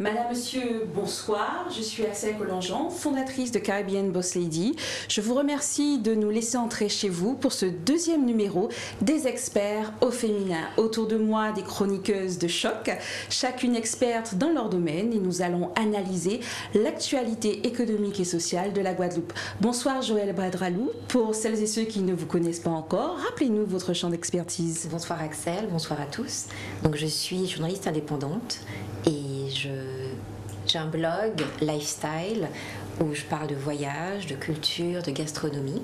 Madame, Monsieur, bonsoir. Je suis Axel Collangean, fondatrice de Caribbean Boss Lady. Je vous remercie de nous laisser entrer chez vous pour ce deuxième numéro des experts au féminin. Autour de moi, des chroniqueuses de choc, chacune experte dans leur domaine, et nous allons analyser l'actualité économique et sociale de la Guadeloupe. Bonsoir Joëlle Badralou. Pour celles et ceux qui ne vous connaissent pas encore, rappelez-nous votre champ d'expertise. Bonsoir Axel, bonsoir à tous. Donc je suis journaliste indépendante et j'ai un blog lifestyle où je parle de voyage, de culture, de gastronomie.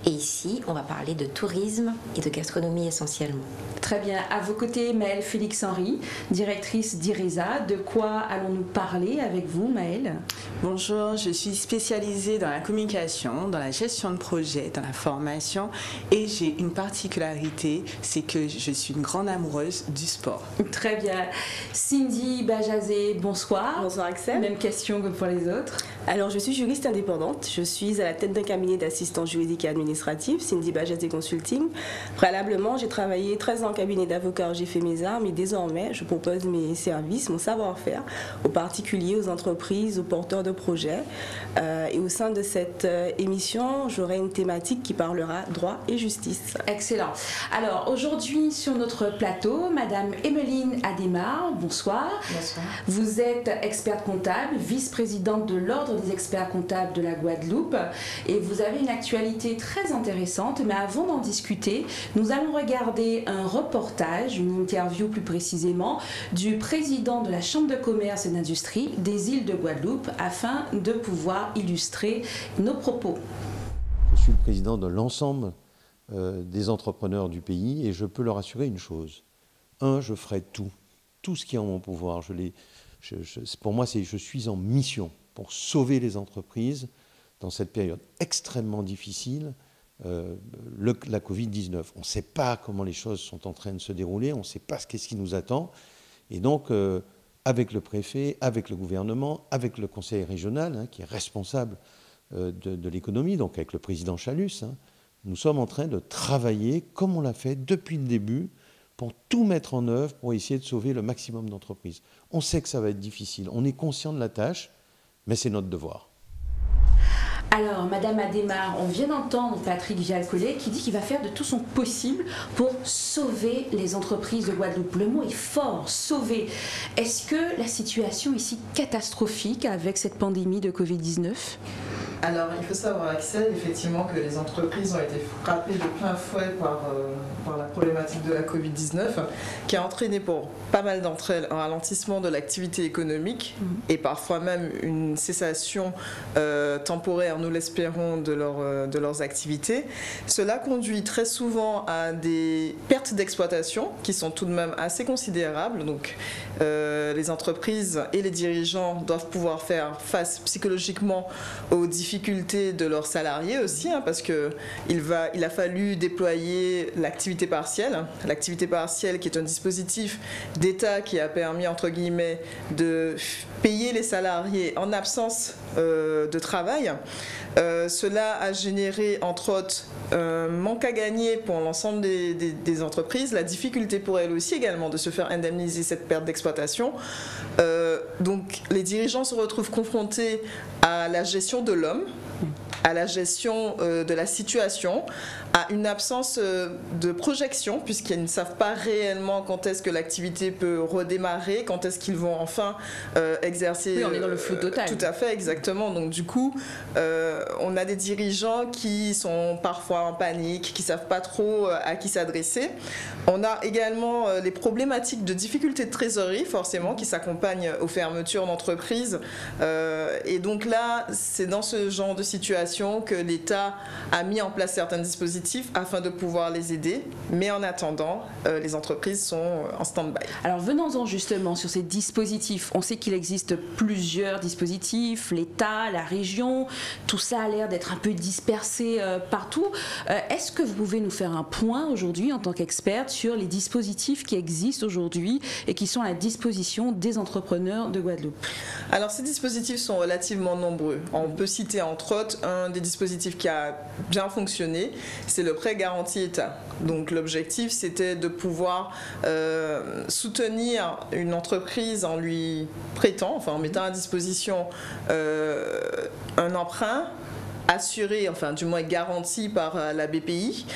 Et ici, on va parler de tourisme et de gastronomie essentiellement. Très bien. À vos côtés, Maëlle Félix-Henry, directrice d'IRESA. De quoi allons-nous parler avec vous, Maëlle? Bonjour, je suis spécialisée dans la communication, dans la gestion de projet, dans la formation. Et j'ai une particularité, c'est que je suis une grande amoureuse du sport. Très bien. Cindy Bajazé, bonsoir. Bonsoir Axel. Même question que pour les autres. Alors, je suis juriste indépendante. Je suis à la tête d'un cabinet d'assistance juridique et administrative, Cindy Bajazé Consulting. Préalablement, j'ai travaillé 13 ans en cabinet d'avocat, j'ai fait mes armes et désormais, je propose mes services, mon savoir-faire aux particuliers, aux entreprises, aux porteurs de projets. Et au sein de cette émission, j'aurai une thématique qui parlera droit et justice. Excellent. Alors, aujourd'hui, sur notre plateau, Madame Emmeline Adémar, bonsoir. Bonsoir. Vous êtes experte comptable, vice-présidente de l'Ordre des experts comptables de la Guadeloupe et vous avez une actualité très intéressante, mais avant d'en discuter, nous allons regarder un reportage, une interview plus précisément, du président de la Chambre de commerce et d'industrie des îles de Guadeloupe afin de pouvoir illustrer nos propos. Je suis le président de l'ensemble des entrepreneurs du pays et je peux leur assurer une chose. Je ferai tout ce qui est en mon pouvoir. Pour moi, je suis en mission pour sauver les entreprises dans cette période extrêmement difficile, la Covid-19. On ne sait pas comment les choses sont en train de se dérouler, on ne sait pas qu'est-ce qui nous attend. Et donc, avec le préfet, avec le gouvernement, avec le conseil régional, qui est responsable de l'économie, donc avec le président Chalus, nous sommes en train de travailler, comme on l'a fait depuis le début, pour tout mettre en œuvre, pour essayer de sauver le maximum d'entreprises. On sait que ça va être difficile, on est conscient de la tâche, mais c'est notre devoir. Alors, Madame Adémar, on vient d'entendre Patrick Vial-Collet qui dit qu'il va faire de tout son possible pour sauver les entreprises de Guadeloupe. Le mot est fort, sauver. Est-ce que la situation est si catastrophique avec cette pandémie de Covid-19 ? Alors, il faut savoir, Axel, effectivement, que les entreprises ont été frappées de plein fouet par la problématique de la Covid-19, qui a entraîné pour pas mal d'entre elles un ralentissement de l'activité économique et parfois même une cessation temporaire, nous l'espérons, de leurs activités. Cela conduit très souvent à des pertes d'exploitation qui sont tout de même assez considérables. Donc, les entreprises et les dirigeants doivent pouvoir faire face psychologiquement aux difficultés de leurs salariés aussi, parce qu'il a fallu déployer l'activité partielle. L'activité partielle qui est un dispositif d'État qui a permis, entre guillemets, de payer les salariés en absence de travail. Cela a généré, entre autres, un manque à gagner pour l'ensemble des entreprises, la difficulté pour elles aussi également de se faire indemniser cette perte d'exploitation. Donc les dirigeants se retrouvent confrontés à la gestion de l'homme, à la gestion de la situation, à une absence de projection, puisqu'ils ne savent pas réellement quand est-ce que l'activité peut redémarrer, quand est-ce qu'ils vont enfin exercer... Oui, on est dans le flou total. Tout à fait, exactement. Donc du coup, on a des dirigeants qui sont parfois en panique, qui ne savent pas trop à qui s'adresser. On a également les problématiques de difficultés de trésorerie, forcément, qui s'accompagnent aux fermetures d'entreprises. Et donc là, c'est dans ce genre de situation que l'État a mis en place certains dispositifs afin de pouvoir les aider. Mais en attendant, les entreprises sont en stand-by. Alors venons-en justement sur ces dispositifs. On sait qu'il existe plusieurs dispositifs, l'État, la région, tout ça a l'air d'être un peu dispersé partout. Est-ce que vous pouvez nous faire un point aujourd'hui en tant qu'experte sur les dispositifs qui existent aujourd'hui et qui sont à la disposition des entrepreneurs de Guadeloupe? Alors ces dispositifs sont relativement nombreux. On peut citer entre autres un un des dispositifs qui a bien fonctionné, c'est le prêt garanti État. Donc l'objectif, c'était de pouvoir soutenir une entreprise en lui prêtant, enfin en mettant à disposition un emprunt assuré, enfin du moins garanti par la BPI,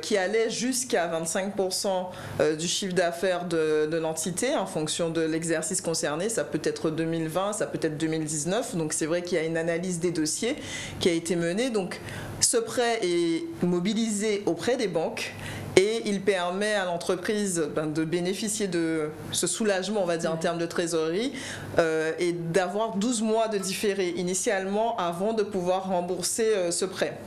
qui allait jusqu'à 25% du chiffre d'affaires de l'entité en fonction de l'exercice concerné. Ça peut être 2020, ça peut être 2019. Donc c'est vrai qu'il y a une analyse des dossiers qui a été menée. Donc ce prêt est mobilisé auprès des banques. Et il permet à l'entreprise de bénéficier de ce soulagement, on va dire, en termes de trésorerie, et d'avoir 12 mois de différé initialement avant de pouvoir rembourser ce prêt.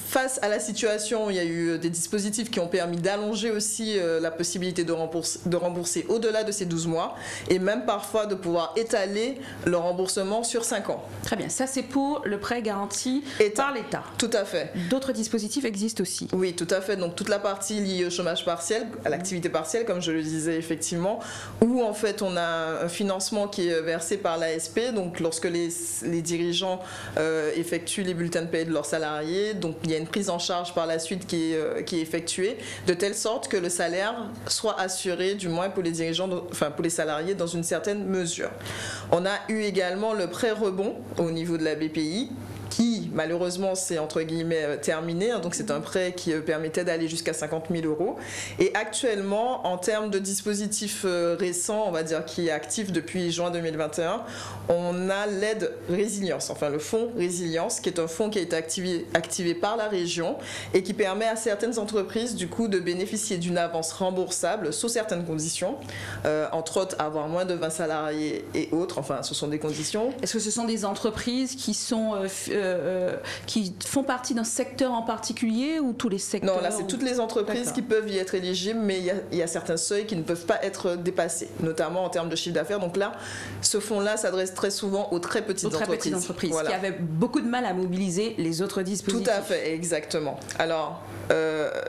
Face à la situation, il y a eu des dispositifs qui ont permis d'allonger aussi la possibilité de rembourser au-delà de ces 12 mois et même parfois de pouvoir étaler le remboursement sur 5 ans. Très bien, ça c'est pour le prêt garanti par l'État. Tout à fait. D'autres dispositifs existent aussi. Oui, tout à fait. Donc toute la partie liée au chômage partiel, à l'activité partielle, comme je le disais effectivement, où en fait on a un financement qui est versé par l'ASP, donc lorsque les dirigeants effectuent les bulletins de paie de leurs salariés. Donc il y a une prise en charge par la suite qui est effectuée de telle sorte que le salaire soit assuré, du moins pour les dirigeants, enfin pour les salariés dans une certaine mesure. On a eu également le prêt rebond au niveau de la BPI qui malheureusement c'est entre guillemets terminé, donc c'est un prêt qui permettait d'aller jusqu'à 50 000 €. Et actuellement, en termes de dispositifs récents, on va dire qui est actif depuis juin 2021, on a l'aide résilience, enfin le fonds résilience, qui est un fonds qui a été activé par la région et qui permet à certaines entreprises du coup de bénéficier d'une avance remboursable sous certaines conditions, entre autres avoir moins de 20 salariés et autres, enfin ce sont des conditions. Est-ce que ce sont des entreprises qui sont qui font partie d'un secteur en particulier ou tous les secteurs? Non, là c'est toutes les entreprises qui peuvent y être éligibles, mais il y a certains seuils qui ne peuvent pas être dépassés, notamment en termes de chiffre d'affaires. Donc là, ce fonds-là s'adresse très souvent aux très petites entreprises. Voilà. Qui avaient beaucoup de mal à mobiliser les autres dispositifs. Tout à fait, exactement. Alors,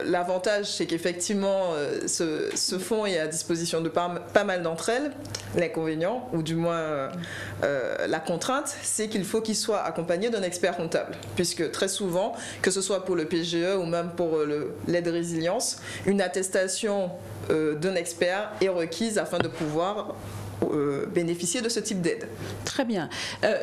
l'avantage, c'est qu'effectivement, ce fonds est à disposition de pas mal d'entre elles. L'inconvénient, ou du moins la contrainte, c'est qu'il faut qu'il soit accompagné d'un expert comptable. Puisque très souvent, que ce soit pour le PGE ou même pour l'aide résilience, une attestation d'un expert est requise afin de pouvoir bénéficier de ce type d'aide. Très bien.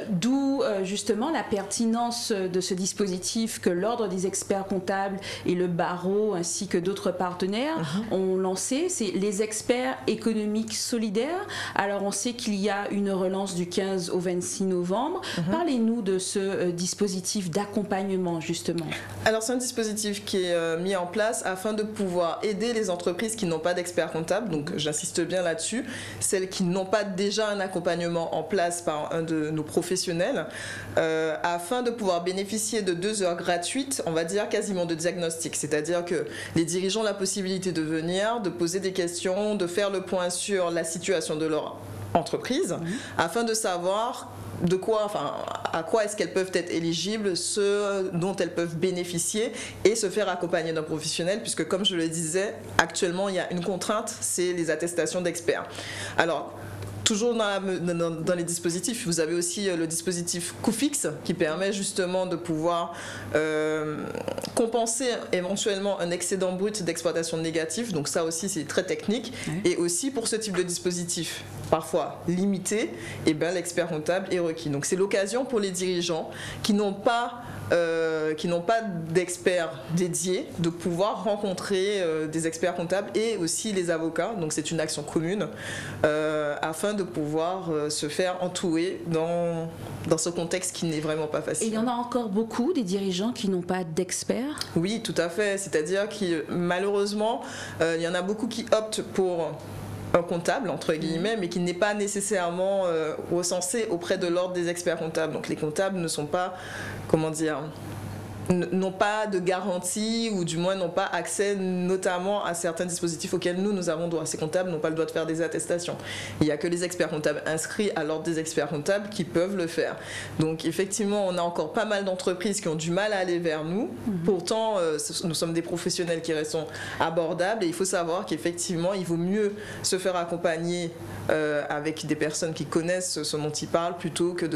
D'où justement la pertinence de ce dispositif que l'Ordre des experts comptables et le barreau ainsi que d'autres partenaires ont lancé. C'est les experts économiques solidaires. Alors on sait qu'il y a une relance du 15 au 26 novembre. Parlez-nous de ce dispositif d'accompagnement justement. Alors c'est un dispositif qui est mis en place afin de pouvoir aider les entreprises qui n'ont pas d'experts comptables. Donc j'insiste bien là-dessus. Celles qui n'ont pas déjà un accompagnement en place par un de nos professionnels, afin de pouvoir bénéficier de 2 heures gratuites, on va dire quasiment de diagnostic. C'est-à-dire que les dirigeants ont la possibilité de venir, de poser des questions, de faire le point sur la situation de leur entreprise, afin de savoir à quoi est-ce qu'elles peuvent être éligibles, ce dont elles peuvent bénéficier et se faire accompagner d'un professionnel, puisque comme je le disais, actuellement il y a une contrainte, c'est les attestations d'experts. Alors, toujours dans les dispositifs, vous avez aussi le dispositif coût fixe qui permet justement de pouvoir compenser éventuellement un excédent brut d'exploitation négatif. Donc ça aussi c'est très technique. Et aussi pour ce type de dispositif, parfois limité, et bien l'expert comptable est requis. Donc c'est l'occasion pour les dirigeants qui n'ont pas d'experts dédiés de pouvoir rencontrer des experts comptables et aussi les avocats. Donc c'est une action commune afin de pouvoir se faire entourer dans ce contexte qui n'est vraiment pas facile. Et il y en a encore beaucoup des dirigeants qui n'ont pas d'experts? Oui, tout à fait. C'est-à-dire que malheureusement, il y en a beaucoup qui optent pour un comptable, entre guillemets, mais qui n'est pas nécessairement recensé auprès de l'ordre des experts comptables. Donc les comptables ne sont pas, comment dire, n'ont pas de garantie ou du moins n'ont pas accès notamment à certains dispositifs auxquels nous avons droit. Ces comptables n'ont pas le droit de faire des attestations. Il n'y a que les experts comptables inscrits à l'ordre des experts comptables qui peuvent le faire. Donc effectivement, on a encore pas mal d'entreprises qui ont du mal à aller vers nous. Pourtant, nous sommes des professionnels qui restent abordables et il faut savoir qu'effectivement, il vaut mieux se faire accompagner avec des personnes qui connaissent ce dont ils parlent plutôt que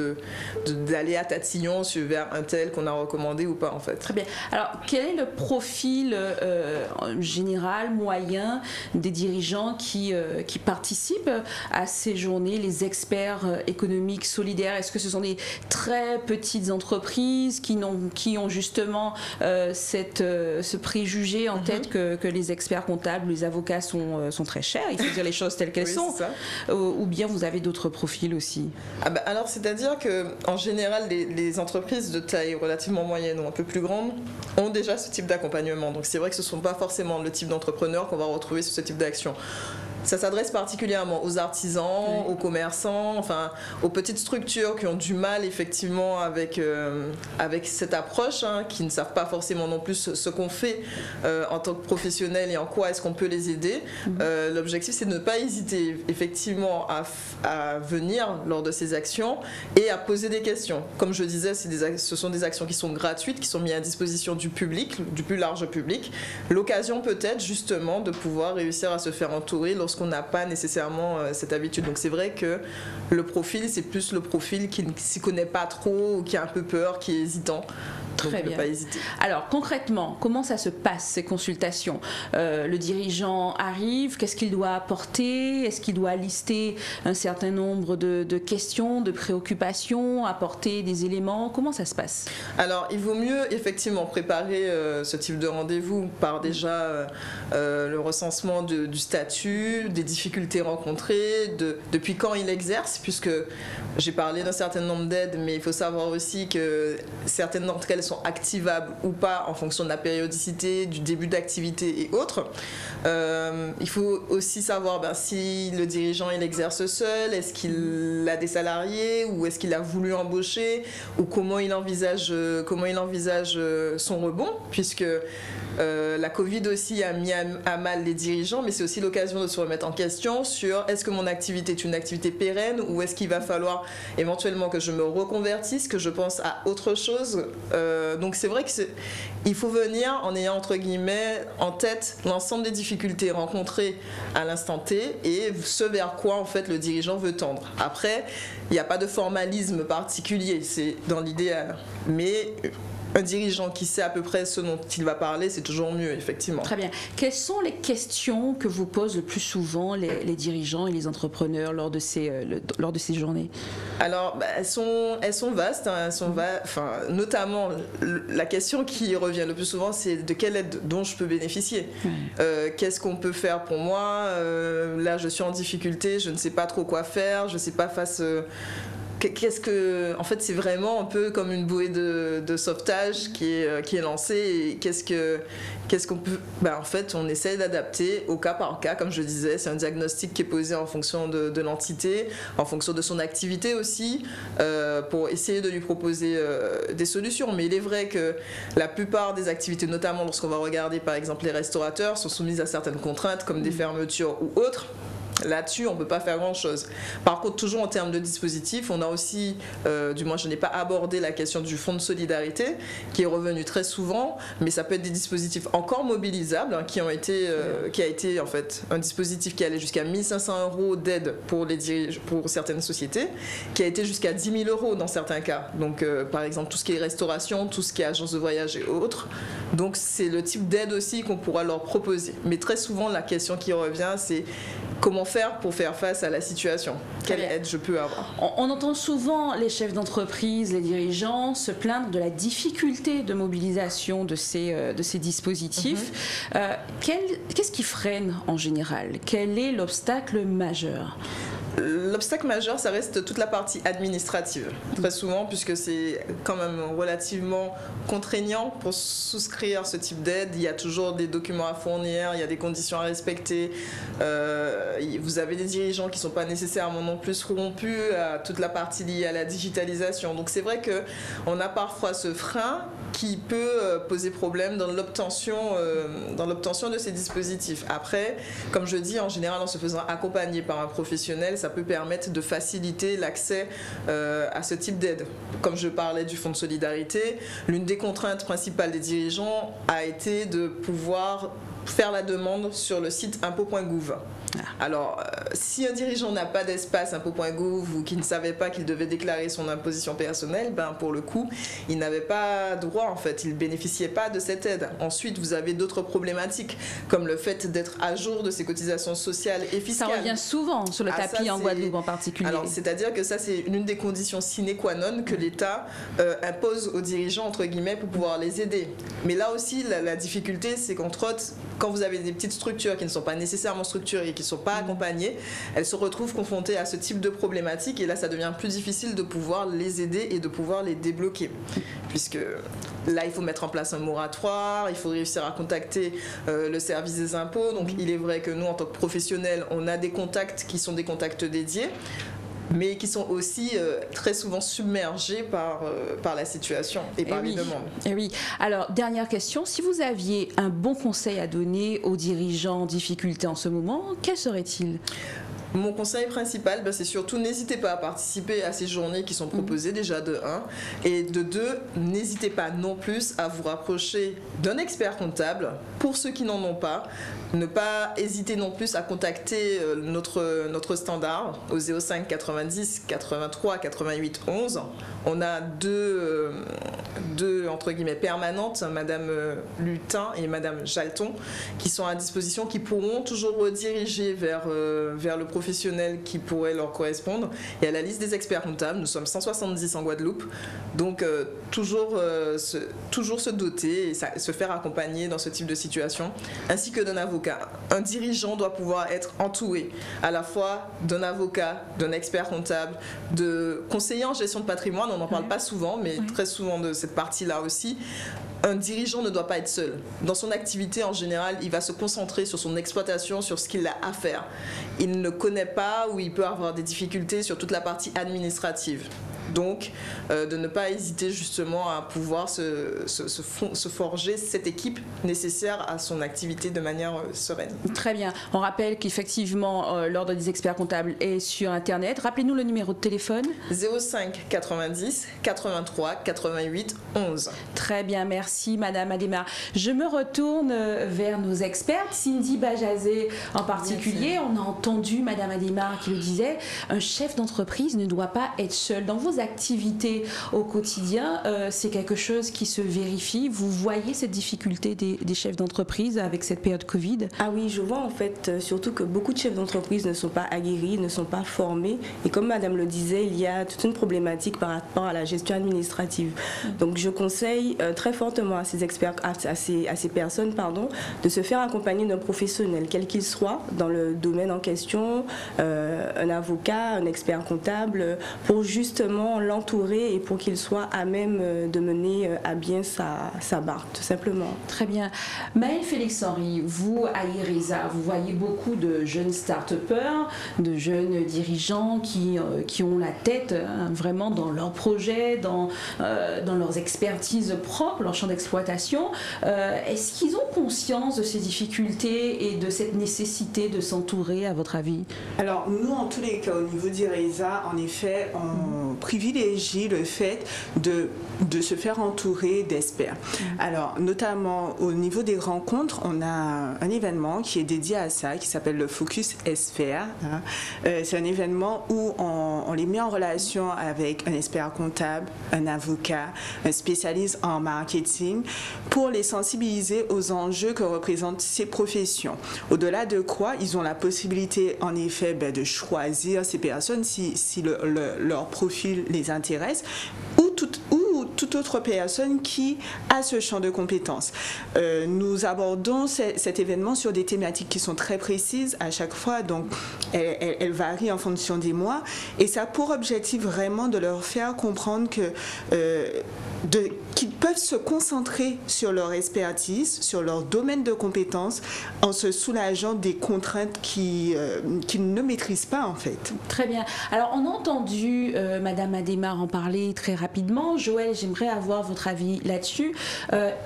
d'aller à tatillon vers un tel qu'on a recommandé ou pas en fait. Très bien. Alors, quel est le profil général, moyen des dirigeants qui participent à ces journées, les experts économiques solidaires? Est-ce que ce sont des très petites entreprises qui ont justement ce préjugé en tête que les experts comptables, les avocats sont très chers, il faut dire les choses telles qu'elles sont, ou bien vous avez d'autres profils aussi? Alors, c'est-à-dire qu'en général, les entreprises de taille relativement moyenne ou un peu plus grande ont déjà ce type d'accompagnement. Donc c'est vrai que ce ne sont pas forcément le type d'entrepreneurs qu'on va retrouver sur ce type d'action. Ça s'adresse particulièrement aux artisans, aux commerçants, enfin aux petites structures qui ont du mal effectivement avec cette approche, qui ne savent pas forcément non plus ce qu'on fait en tant que professionnel et en quoi est-ce qu'on peut les aider. L'objectif, c'est de ne pas hésiter effectivement à venir lors de ces actions et à poser des questions. Comme je disais, ce sont des actions qui sont gratuites, qui sont mises à disposition du public, du plus large public. L'occasion peut-être justement de pouvoir réussir à se faire entourer qu'on n'a pas nécessairement cette habitude. Donc c'est vrai que le profil, c'est plus le profil qui ne s'y connaît pas trop, ou qui a un peu peur, qui est hésitant. Très bien. Pas hésiter. Alors concrètement, comment ça se passe ces consultations? Le dirigeant arrive, qu'est-ce qu'il doit apporter? Est-ce qu'il doit lister un certain nombre de questions, de préoccupations, apporter des éléments? Comment ça se passe? Alors il vaut mieux effectivement préparer ce type de rendez-vous par déjà le recensement du statut, des difficultés rencontrées, depuis quand il exerce, puisque j'ai parlé d'un certain nombre d'aides, mais il faut savoir aussi que certaines d'entre elles sont activables ou pas en fonction de la périodicité, du début d'activité et autres. Il faut aussi savoir si le dirigeant il exerce seul, est-ce qu'il a des salariés ou est-ce qu'il a voulu embaucher, ou comment il envisage son rebond, puisque la Covid aussi a mis à mal les dirigeants, mais c'est aussi l'occasion de se remettre en question sur est-ce que mon activité est une activité pérenne ou est-ce qu'il va falloir éventuellement que je me reconvertisse, que je pense à autre chose. Donc c'est vrai qu'il faut venir en ayant entre guillemets en tête l'ensemble des difficultés rencontrées à l'instant T et ce vers quoi en fait le dirigeant veut tendre. Après, il n'y a pas de formalisme particulier, c'est dans l'idéal, mais un dirigeant qui sait à peu près ce dont il va parler, c'est toujours mieux, effectivement. Très bien. Quelles sont les questions que vous posent le plus souvent les dirigeants et les entrepreneurs lors de ces journées? Alors, elles sont vastes. Notamment, la question qui revient le plus souvent, c'est de quelle aide dont je peux bénéficier. Qu'est-ce qu'on peut faire pour moi? Là, je suis en difficulté, je ne sais pas trop quoi faire, je ne sais pas face... En fait, c'est vraiment un peu comme une bouée de sauvetage qui est lancée. Et qu'est-ce qu'on peut... En fait, on essaie d'adapter au cas par cas, comme je disais. C'est un diagnostic qui est posé en fonction de l'entité, en fonction de son activité aussi, pour essayer de lui proposer des solutions. Mais il est vrai que la plupart des activités, notamment lorsqu'on va regarder par exemple les restaurateurs, sont soumises à certaines contraintes comme des fermetures ou autres. Là-dessus, on ne peut pas faire grand-chose. Par contre, toujours en termes de dispositifs, on a aussi, du moins je n'ai pas abordé la question du fonds de solidarité, qui est revenu très souvent, mais ça peut être des dispositifs encore mobilisables, qui a été en fait un dispositif qui allait jusqu'à 1 500 € d'aide pour certaines sociétés, qui a été jusqu'à 10 000 € dans certains cas. Donc, par exemple, tout ce qui est restauration, tout ce qui est agence de voyage et autres. Donc, c'est le type d'aide aussi qu'on pourra leur proposer. Mais très souvent, la question qui revient, c'est comment faire pour faire face à la situation? Quelle aide je peux avoir? On entend souvent les chefs d'entreprise, les dirigeants se plaindre de la difficulté de mobilisation de ces dispositifs. Qu'est-ce qui freine en général? Quel est l'obstacle majeur? L'obstacle majeur, ça reste toute la partie administrative, très souvent, puisque c'est quand même relativement contraignant pour souscrire ce type d'aide. Il y a toujours des documents à fournir, il y a des conditions à respecter. Vous avez des dirigeants qui ne sont pas nécessairement non plus rompus à toute la partie liée à la digitalisation. Donc c'est vrai qu'on a parfois ce frein qui peut poser problème dans l'obtention de ces dispositifs. Après, comme je dis, en général, en se faisant accompagner par un professionnel, ça peut permettre de faciliter l'accès à ce type d'aide. Comme je parlais du fonds de solidarité, l'une des contraintes principales des dirigeants a été de pouvoir faire la demande sur le site impôt.gouv. Alors, si un dirigeant n'a pas d'espace impôt.gouv ou qui ne savait pas qu'il devait déclarer son imposition personnelle, ben pour le coup, il n'avait pas droit en fait, il ne bénéficiait pas de cette aide. Ensuite, vous avez d'autres problématiques, comme le fait d'être à jour de ses cotisations sociales et fiscales. Ça revient souvent sur le tapis en Guadeloupe en particulier. Alors, c'est-à-dire que ça, c'est l'une des conditions sine qua non que l'État impose aux dirigeants, entre guillemets, pour pouvoir les aider. Mais là aussi, la difficulté, c'est qu'entre autres, quand vous avez des petites structures qui ne sont pas nécessairement structurées et qui ne sont pas accompagnées, elles se retrouvent confrontées à ce type de problématiques et là ça devient plus difficile de pouvoir les aider et de pouvoir les débloquer, puisque là il faut mettre en place un moratoire, il faut réussir à contacter le service des impôts. Donc il est vrai que nous en tant que professionnels on a des contacts qui sont des contacts dédiés, mais qui sont aussi très souvent submergés par la situation et par les demandes. Et oui. Alors, dernière question, si vous aviez un bon conseil à donner aux dirigeants en difficulté en ce moment, quel serait-il ? Mon conseil principal, c'est surtout n'hésitez pas à participer à ces journées qui sont proposées déjà de 1. Et de 2, n'hésitez pas non plus à vous rapprocher d'un expert comptable. Pour ceux qui n'en ont pas, ne pas hésiter non plus à contacter notre standard au 05 90 83 88 11. On a deux entre guillemets permanentes, Madame Lutin et Madame Jalton, qui sont à disposition, qui pourront toujours rediriger vers le professionnel qui pourrait leur correspondre. Et à la liste des experts comptables, nous sommes 170 en Guadeloupe, donc toujours se doter et se faire accompagner dans ce type de situation, ainsi que d'un avocat. Un dirigeant doit pouvoir être entouré à la fois d'un avocat, d'un expert comptable, de conseiller en gestion de patrimoine. On n'en parle pas souvent, mais très souvent de cette partie-là aussi. Un dirigeant ne doit pas être seul. Dans son activité, en général, il va se concentrer sur son exploitation, sur ce qu'il a à faire. Il ne connaît pas ou il peut avoir des difficultés sur toute la partie administrative. Donc, de ne pas hésiter justement à pouvoir se forger cette équipe nécessaire à son activité de manière sereine. Très bien. On rappelle qu'effectivement, l'Ordre des experts comptables est sur Internet. Rappelez-nous le numéro de téléphone. 05 90 83 88 11. Très bien, merci Madame Adémar. Je me retourne vers nos expertes. Cindy Bajazé en particulier. On a entendu Madame Adémar qui le disait, un chef d'entreprise ne doit pas être seul. Dans vos activités au quotidien, c'est quelque chose qui se vérifie. Vous voyez cette difficulté des chefs d'entreprise avec cette période Covid? Ah oui, je vois en fait surtout que beaucoup de chefs d'entreprise ne sont pas aguerris, ne sont pas formés. Et comme Madame le disait, il y a toute une problématique par rapport à la gestion administrative. Donc je conseille très fortement à ces experts, à ces personnes, de se faire accompagner d'un professionnel, quel qu'il soit, dans le domaine en question, un avocat, un expert comptable, pour justement l'entourer et pour qu'il soit à même de mener à bien sa barque, tout simplement. Très bien. Maëlle Félix-Henry, vous, à IRESA, vous voyez beaucoup de jeunes start-upers, de jeunes dirigeants qui ont la tête vraiment dans leurs projets, dans leurs expertises propres, leur champ d'exploitation. Est-ce qu'ils ont conscience de ces difficultés et de cette nécessité de s'entourer, à votre avis? Alors, nous, en tous les cas, au niveau d'IRESA, en effet, on privilégie le fait de se faire entourer d'experts. Alors, notamment au niveau des rencontres, on a un événement qui est dédié à ça, qui s'appelle le Focus SFR. C'est un événement où on les met en relation avec un expert comptable, un avocat, un spécialiste en marketing, pour les sensibiliser aux enjeux que représentent ces professions. Au-delà de quoi, ils ont la possibilité, en effet, de choisir ces personnes si leur profil les intéresse, ou tout toute autre personne qui a ce champ de compétences. Nous abordons cet événement sur des thématiques qui sont très précises à chaque fois, donc elles varient en fonction des mois, et ça a pour objectif vraiment de leur faire comprendre qu'ils peuvent se concentrer sur leur expertise, sur leur domaine de compétences, en se soulageant des contraintes qu'ils ne maîtrisent pas en fait. Très bien. Alors on a entendu Madame Adhémar en parler très rapidement. Joël, j'aimerais avoir votre avis là-dessus.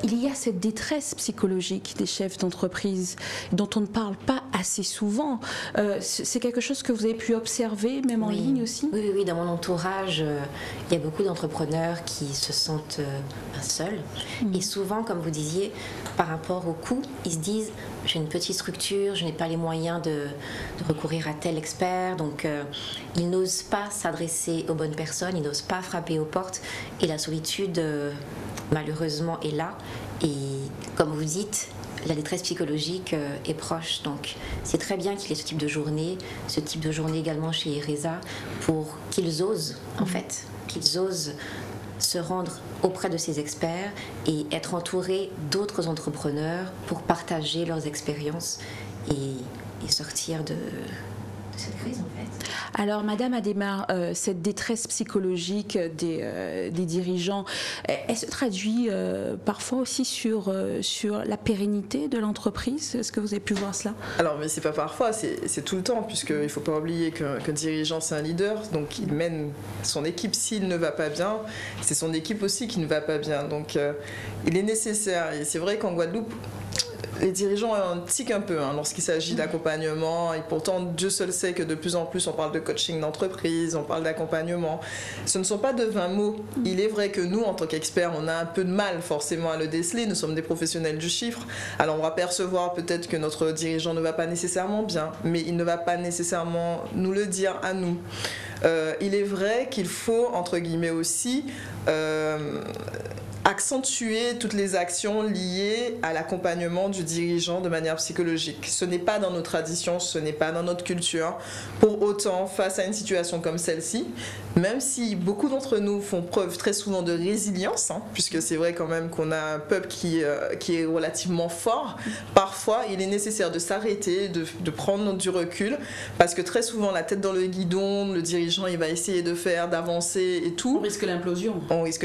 Il y a cette détresse psychologique des chefs d'entreprise dont on ne parle pas assez souvent. C'est quelque chose que vous avez pu observer, même en ligne aussi? Oui, dans mon entourage, il y a beaucoup d'entrepreneurs qui se sentent seuls. Et souvent, comme vous disiez, par rapport au coût, ils se disent j'ai une petite structure, je n'ai pas les moyens de recourir à tel expert, donc ils n'osent pas s'adresser aux bonnes personnes, ils n'osent pas frapper aux portes, et la solitude malheureusement est là. Et comme vous dites, la détresse psychologique est proche, donc c'est très bien qu'il y ait ce type de journée également chez ERESA, pour qu'ils osent qu'ils osent se rendre auprès de ces experts et être entourés d'autres entrepreneurs pour partager leurs expériences et sortir de cette crise en fait. Alors Madame Adhémar, cette détresse psychologique des dirigeants, elle se traduit parfois aussi sur la pérennité de l'entreprise? Est-ce que vous avez pu voir cela? Alors, mais c'est pas parfois, c'est tout le temps, puisqu'il ne faut pas oublier qu'un dirigeant, c'est un leader, donc il mène son équipe. S'il ne va pas bien, c'est son équipe aussi qui ne va pas bien. Donc, il est nécessaire. Et c'est vrai qu'en Guadeloupe, les dirigeants tiquent un peu lorsqu'il s'agit d'accompagnement, et pourtant Dieu seul sait que de plus en plus on parle de coaching d'entreprise, on parle d'accompagnement. Ce ne sont pas de vains mots. Il est vrai que nous, en tant qu'experts, on a un peu de mal forcément à le déceler, nous sommes des professionnels du chiffre, alors on va percevoir peut-être que notre dirigeant ne va pas nécessairement bien, mais il ne va pas nécessairement nous le dire à nous. Il est vrai qu'il faut, entre guillemets aussi, accentuer toutes les actions liées à l'accompagnement du dirigeant de manière psychologique. Ce n'est pas dans nos traditions, ce n'est pas dans notre culture. Pour autant, face à une situation comme celle-ci, même si beaucoup d'entre nous font preuve très souvent de résilience, puisque c'est vrai quand même qu'on a un peuple qui est relativement fort, parfois il est nécessaire de s'arrêter, de prendre du recul, parce que très souvent la tête dans le guidon, le dirigeant il va essayer d'avancer et tout. On risque l'implosion. On risque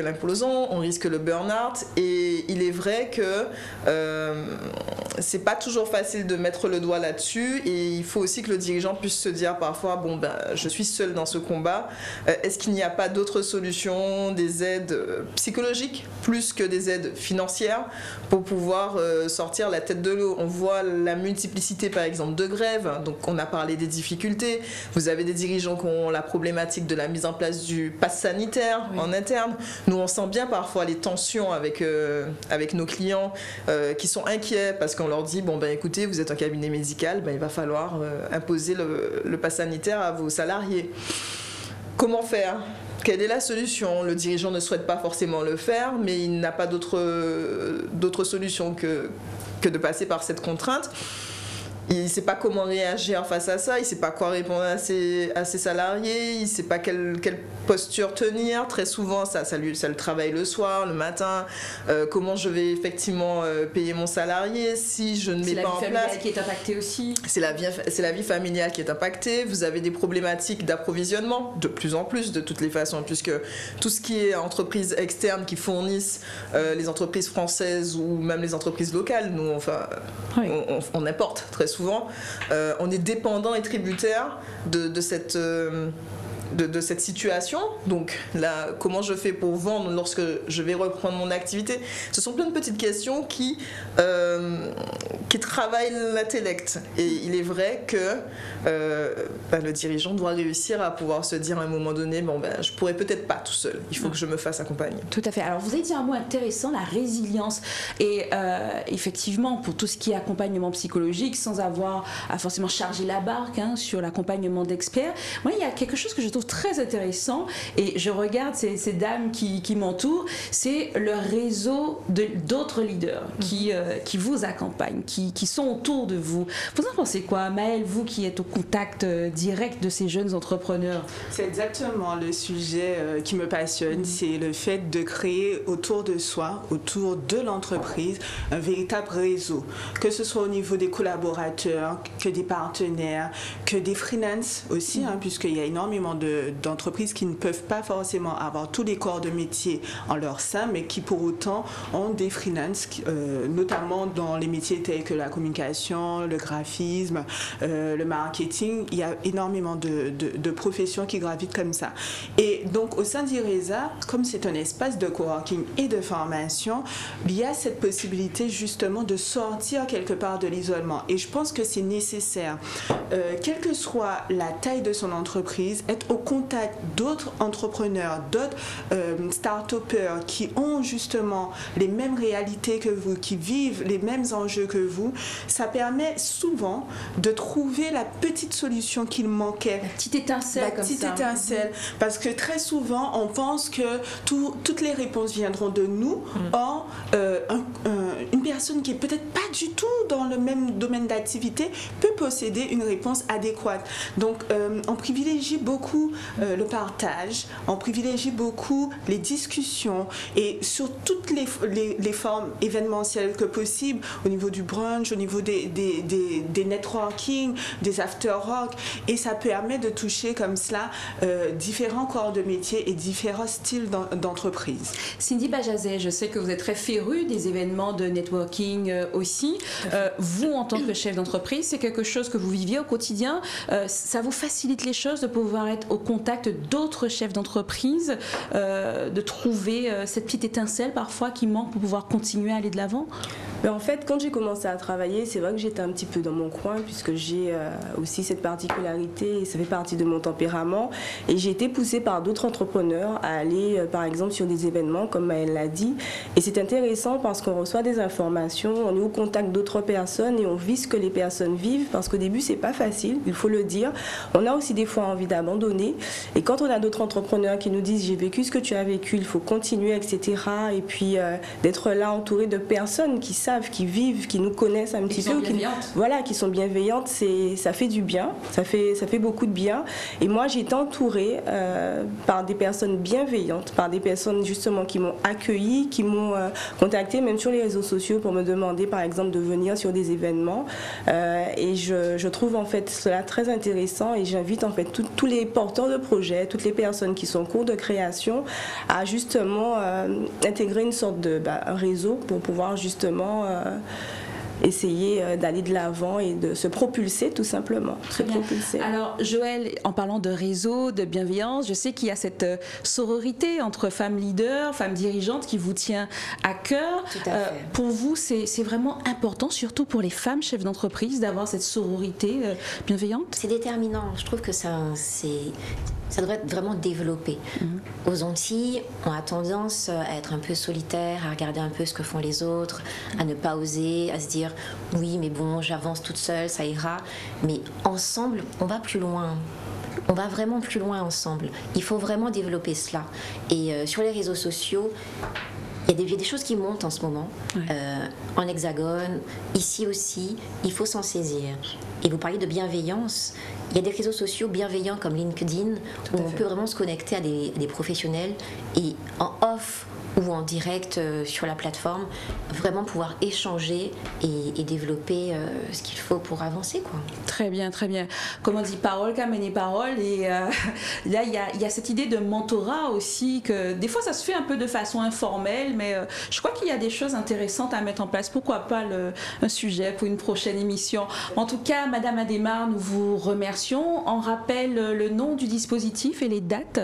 le burn-out, et il est vrai que c'est pas toujours facile de mettre le doigt là-dessus, et il faut aussi que le dirigeant puisse se dire parfois je suis seul dans ce combat, est-ce qu'il n'y a pas d'autres solutions, des aides psychologiques plus que des aides financières pour pouvoir sortir la tête de l'eau. On voit la multiplicité par exemple de grèves, donc on a parlé des difficultés, vous avez des dirigeants qui ont la problématique de la mise en place du pass sanitaire en interne. Nous on sent bien parfois les tensions avec nos clients qui sont inquiets parce qu'on leur dit écoutez, vous êtes un cabinet médical, il va falloir imposer le pass sanitaire à vos salariés. Comment faire? Quelle est la solution? Le dirigeant ne souhaite pas forcément le faire, mais il n'a pas d'autre solution que de passer par cette contrainte. Il ne sait pas comment réagir face à ça, il ne sait pas quoi répondre à ses salariés, il ne sait pas quelle posture tenir. Très souvent, ça le travaille le soir, le matin. Comment je vais effectivement payer mon salarié si je ne mets pas en place. C'est la vie familiale qui est impactée aussi. C'est la vie familiale qui est impactée. Vous avez des problématiques d'approvisionnement, de plus en plus de toutes les façons, puisque tout ce qui est entreprises externes qui fournissent les entreprises françaises ou même les entreprises locales, nous, on importe très souvent. On est dépendant et tributaire de cette situation. Donc là, comment je fais pour vendre lorsque je vais reprendre mon activité? Ce sont plein de petites questions qui travaillent l'intellect. Et il est vrai que le dirigeant doit réussir à pouvoir se dire à un moment donné, je pourrais peut-être pas tout seul. Il faut que je me fasse accompagner. Tout à fait. Alors vous avez dit un mot intéressant, la résilience. Et effectivement, pour tout ce qui est accompagnement psychologique, sans avoir à forcément charger la barque sur l'accompagnement d'experts, moi il y a quelque chose que je trouve trouve très intéressant, et je regarde ces dames qui m'entourent, c'est le réseau d'autres leaders qui vous accompagnent, qui sont autour de vous. Vous en pensez quoi, Maëlle, vous qui êtes au contact direct de ces jeunes entrepreneurs? C'est exactement le sujet qui me passionne, c'est le fait de créer autour de soi, autour de l'entreprise, un véritable réseau, que ce soit au niveau des collaborateurs, que des partenaires, que des freelances aussi, puisqu'il y a énormément d'entreprises qui ne peuvent pas forcément avoir tous les corps de métier en leur sein, mais qui pour autant ont des freelances, notamment dans les métiers tels que la communication, le graphisme, le marketing. Il y a énormément de professions qui gravitent comme ça. Et donc au sein d'IRESA, comme c'est un espace de coworking et de formation, il y a cette possibilité justement de sortir quelque part de l'isolement. Et je pense que c'est nécessaire, quelle que soit la taille de son entreprise, être au contact d'autres entrepreneurs, d'autres start-upers qui ont justement les mêmes réalités que vous, qui vivent les mêmes enjeux que vous. Ça permet souvent de trouver la petite solution qu'il manquait. La petite étincelle comme ça. La petite étincelle. Parce que très souvent, on pense que toutes les réponses viendront de nous. Or, une personne qui est peut-être pas du tout dans le même domaine d'activité peut posséder une réponse adéquate. Donc, on privilégie beaucoup le partage, on privilégie beaucoup les discussions et sur toutes les formes événementielles que possible, au niveau du brunch, au niveau des networking, des after-work, et ça permet de toucher comme cela différents corps de métier et différents styles d'entreprise. Cindy Bajazet, je sais que vous êtes très férue des événements de networking aussi. Vous, en tant que chef d'entreprise, c'est quelque chose que vous viviez au quotidien. Ça vous facilite les choses de pouvoir être au contact d'autres chefs d'entreprise, de trouver cette petite étincelle parfois qui manque pour pouvoir continuer à aller de l'avant? En fait, quand j'ai commencé à travailler, c'est vrai que j'étais un petit peu dans mon coin puisque j'ai aussi cette particularité et ça fait partie de mon tempérament. Et j'ai été poussée par d'autres entrepreneurs à aller, par exemple, sur des événements, comme Maëlle l'a dit. Et c'est intéressant parce qu'on reçoit des informations, on est au contact d'autres personnes et on vit ce que les personnes vivent parce qu'au début, c'est pas facile, il faut le dire. On a aussi des fois envie d'abandonner. Et quand on a d'autres entrepreneurs qui nous disent « j'ai vécu ce que tu as vécu, il faut continuer, etc. » Et puis d'être là entouré de personnes qui savent, qui vivent, qui nous connaissent un petit peu, qui sont bienveillantes, ça fait du bien, ça fait beaucoup de bien. Et moi, j'ai été entourée par des personnes bienveillantes, par des personnes justement qui m'ont accueillie, qui m'ont contactée même sur les réseaux sociaux pour me demander par exemple de venir sur des événements. Et je trouve en fait cela très intéressant et j'invite en fait tous les porteurs de projets, toutes les personnes qui sont en cours de création à justement intégrer une sorte de réseau pour pouvoir justement essayer d'aller de l'avant et de se propulser tout simplement. Très bien. Alors Joëlle, en parlant de réseau, de bienveillance, je sais qu'il y a cette sororité entre femmes leaders, femmes dirigeantes qui vous tient à cœur. Tout à fait. Pour vous, c'est vraiment important, surtout pour les femmes chefs d'entreprise, d'avoir cette sororité bienveillante? C'est déterminant. Je trouve que ça devrait être vraiment développé. Aux Antilles, on a tendance à être un peu solitaire, à regarder un peu ce que font les autres, à ne pas oser, à se dire oui mais bon j'avance toute seule, ça ira. Mais ensemble, on va plus loin. On va vraiment plus loin ensemble. Il faut vraiment développer cela. Et sur les réseaux sociaux, il y a des choses qui montent en ce moment, en Hexagone, ici aussi, il faut s'en saisir. Et vous parliez de bienveillance, il y a des réseaux sociaux bienveillants comme LinkedIn, où on peut vraiment se connecter à des professionnels et en off ou en direct sur la plateforme, vraiment pouvoir échanger et développer ce qu'il faut pour avancer, quoi. Très bien, très bien. Comme on dit, parole qu'amène parole. Et là, il y a cette idée de mentorat aussi, que des fois, ça se fait un peu de façon informelle, mais je crois qu'il y a des choses intéressantes à mettre en place. Pourquoi pas un sujet pour une prochaine émission. En tout cas, Madame Adémar, nous vous remercions. On rappelle le nom du dispositif et les dates.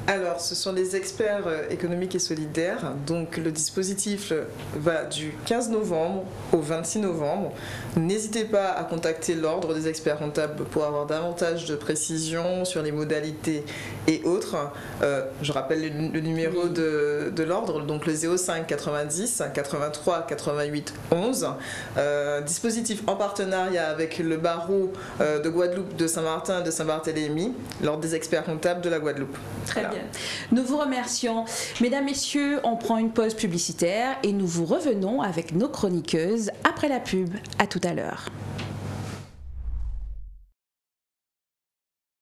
Alors, ce sont les experts économiques et solidaires. Donc le dispositif va du 15 novembre au 26 novembre. N'hésitez pas à contacter l'ordre des experts comptables pour avoir davantage de précisions sur les modalités et autres. Je rappelle le numéro de l'ordre, donc le 05 90 83 88 11. Dispositif en partenariat avec le barreau de Guadeloupe, de Saint-Martin, de Saint-Barthélemy, l'ordre des experts comptables de la Guadeloupe. Très bien. Nous vous remercions. Mesdames, Messieurs, on prend une pause publicitaire et nous vous revenons avec nos chroniqueuses après la pub. À tout à l'heure.